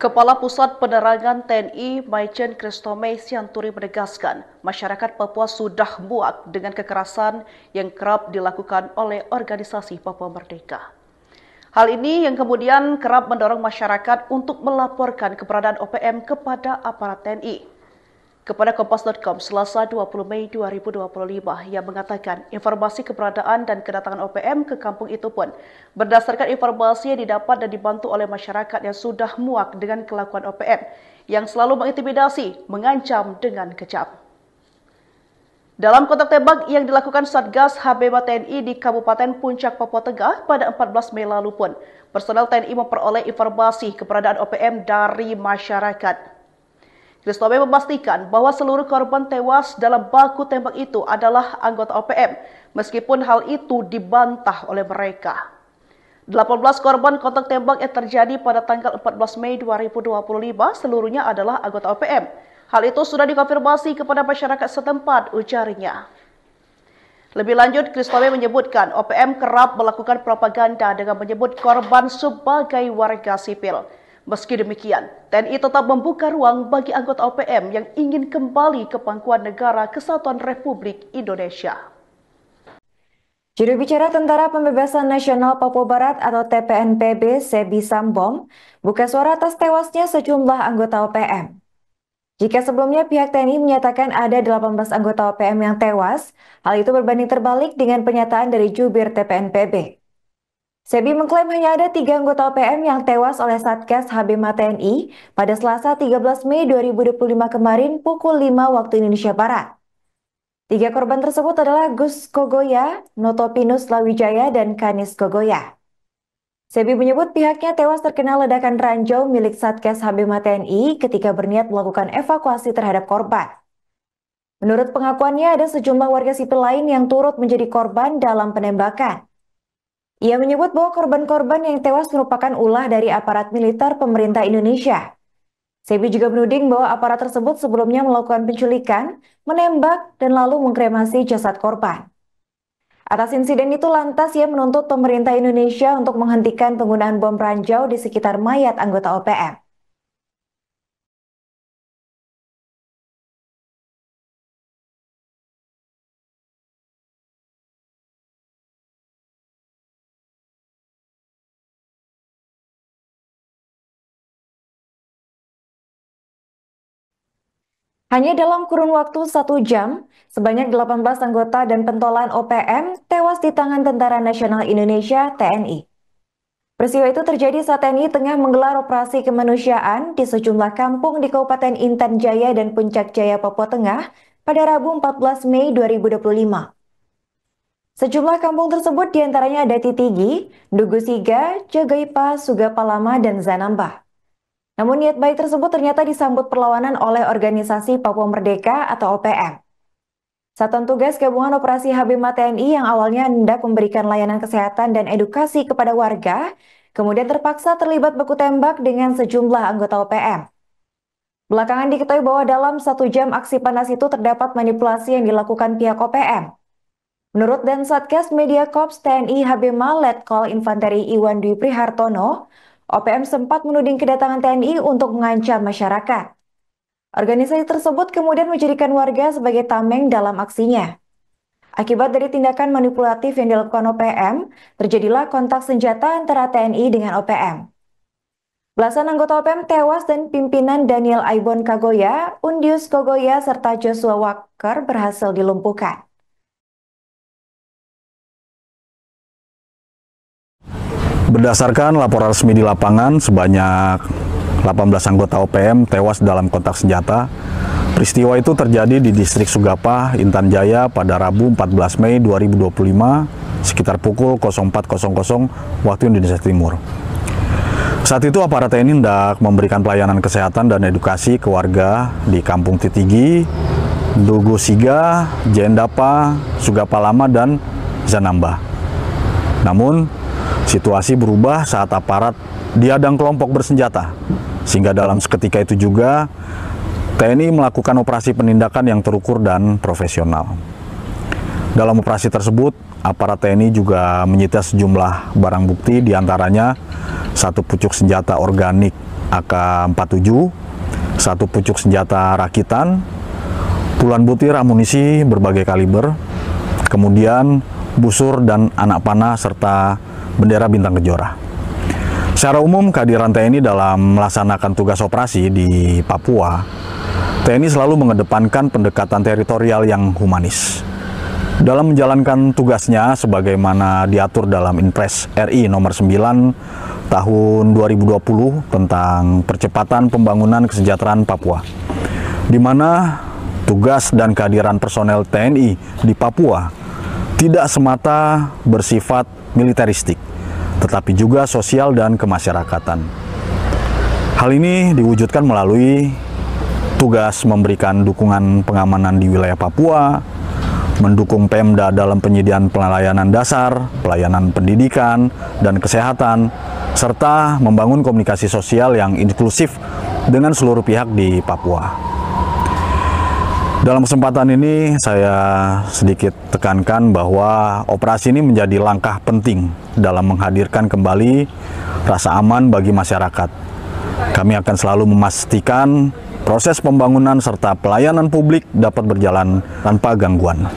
Kepala Pusat Penerangan TNI Maijen Kristome Sianturi menegaskan masyarakat Papua sudah muak dengan kekerasan yang kerap dilakukan oleh organisasi Papua Merdeka. Hal ini yang kemudian kerap mendorong masyarakat untuk melaporkan keberadaan OPM kepada aparat TNI. Kepada Kompas.com Selasa 20 Mei 2025 yang mengatakan informasi keberadaan dan kedatangan OPM ke kampung itu pun berdasarkan informasi yang didapat dan dibantu oleh masyarakat yang sudah muak dengan kelakuan OPM yang selalu mengintimidasi, mengancam dengan kejam. Dalam kontak tembak yang dilakukan Satgas HBMA TNI di Kabupaten Puncak, Papua Tengah pada 14 Mei lalu pun, personel TNI memperoleh informasi keberadaan OPM dari masyarakat. Kristome memastikan bahwa seluruh korban tewas dalam baku tembak itu adalah anggota OPM, meskipun hal itu dibantah oleh mereka. 18 korban kontak tembak yang terjadi pada tanggal 14 Mei 2025 seluruhnya adalah anggota OPM. Hal itu sudah dikonfirmasi kepada masyarakat setempat, ujarnya. Lebih lanjut, Kristome menyebutkan OPM kerap melakukan propaganda dengan menyebut korban sebagai warga sipil. Meski demikian, TNI tetap membuka ruang bagi anggota OPM yang ingin kembali ke pangkuan negara Kesatuan Republik Indonesia. Juru bicara Tentara Pembebasan Nasional Papua Barat atau TPNPB, Sebi Sambom, buka suara atas tewasnya sejumlah anggota OPM. Jika sebelumnya pihak TNI menyatakan ada 18 anggota OPM yang tewas, hal itu berbanding terbalik dengan pernyataan dari jubir TPNPB. Sebi mengklaim hanya ada 3 anggota OPM yang tewas oleh Satgas HBMA TNI pada Selasa 13 Mei 2025 kemarin pukul 5 waktu Indonesia Barat. 3 korban tersebut adalah Gus Kogoya, Notopinus Lawijaya, dan Kanis Kogoya. Sebi menyebut pihaknya tewas terkena ledakan ranjau milik Satgas HBMA TNI ketika berniat melakukan evakuasi terhadap korban. Menurut pengakuannya ada sejumlah warga sipil lain yang turut menjadi korban dalam penembakan. Ia menyebut bahwa korban-korban yang tewas merupakan ulah dari aparat militer pemerintah Indonesia. Sebi juga menuding bahwa aparat tersebut sebelumnya melakukan penculikan, menembak, dan lalu mengkremasi jasad korban. Atas insiden itu lantas ia menuntut pemerintah Indonesia untuk menghentikan penggunaan bom ranjau di sekitar mayat anggota OPM. Hanya dalam kurun waktu 1 jam, sebanyak 18 anggota dan pentolan OPM tewas di tangan Tentara Nasional Indonesia (TNI). Peristiwa itu terjadi saat TNI tengah menggelar operasi kemanusiaan di sejumlah kampung di Kabupaten Intan Jaya dan Puncak Jaya, Papua Tengah pada Rabu 14 Mei 2025. Sejumlah kampung tersebut diantaranya ada Titigi, Dugusiga, Jagaipa, Sugapalama, dan Zanambah. Namun niat baik tersebut ternyata disambut perlawanan oleh organisasi Papua Merdeka atau OPM. Satuan Tugas Gabungan Operasi HBMA TNI yang awalnya hendak memberikan layanan kesehatan dan edukasi kepada warga, kemudian terpaksa terlibat baku tembak dengan sejumlah anggota OPM. Belakangan diketahui bahwa dalam 1 jam aksi panas itu terdapat manipulasi yang dilakukan pihak OPM. Menurut Dan Satgas Media Korps TNI HBMA Letkol Infanteri Iwan Dwi Prihartono, OPM sempat menuding kedatangan TNI untuk mengancam masyarakat. Organisasi tersebut kemudian menjadikan warga sebagai tameng dalam aksinya. Akibat dari tindakan manipulatif yang dilakukan OPM, terjadilah kontak senjata antara TNI dengan OPM. Belasan anggota OPM tewas dan pimpinan Daniel Aibon Kagoya, Undius Kogoya, serta Joshua Walker berhasil dilumpuhkan. Berdasarkan laporan resmi di lapangan, sebanyak 18 anggota OPM tewas dalam kontak senjata. Peristiwa itu terjadi di distrik Sugapa, Intan Jaya pada Rabu 14 Mei 2025 sekitar pukul 04.00 waktu Indonesia Timur. Saat itu aparat TNI hendak memberikan pelayanan kesehatan dan edukasi ke warga di Kampung Titigi, Dugusiga, Jendapa, Sugapalama, dan Zanambah. Namun, situasi berubah saat aparat dihadang kelompok bersenjata, sehingga dalam seketika itu juga TNI melakukan operasi penindakan yang terukur dan profesional. Dalam operasi tersebut, aparat TNI juga menyita sejumlah barang bukti, diantaranya 1 pucuk senjata organik AK-47, 1 pucuk senjata rakitan, puluhan butir amunisi berbagai kaliber, kemudian busur dan anak panah serta bendera bintang kejora. Secara umum, kehadiran TNI dalam melaksanakan tugas operasi di Papua, TNI selalu mengedepankan pendekatan teritorial yang humanis. Dalam menjalankan tugasnya sebagaimana diatur dalam Inpres RI nomor 9 tahun 2020 tentang percepatan pembangunan kesejahteraan Papua, di mana tugas dan kehadiran personel TNI di Papua tidak semata bersifat militeristik, tetapi juga sosial dan kemasyarakatan. Hal ini diwujudkan melalui tugas memberikan dukungan pengamanan di wilayah Papua, mendukung Pemda dalam penyediaan pelayanan dasar, pelayanan pendidikan, dan kesehatan, serta membangun komunikasi sosial yang inklusif dengan seluruh pihak di Papua. Dalam kesempatan ini, saya sedikit tekankan bahwa operasi ini menjadi langkah penting dalam menghadirkan kembali rasa aman bagi masyarakat. Kami akan selalu memastikan proses pembangunan serta pelayanan publik dapat berjalan tanpa gangguan.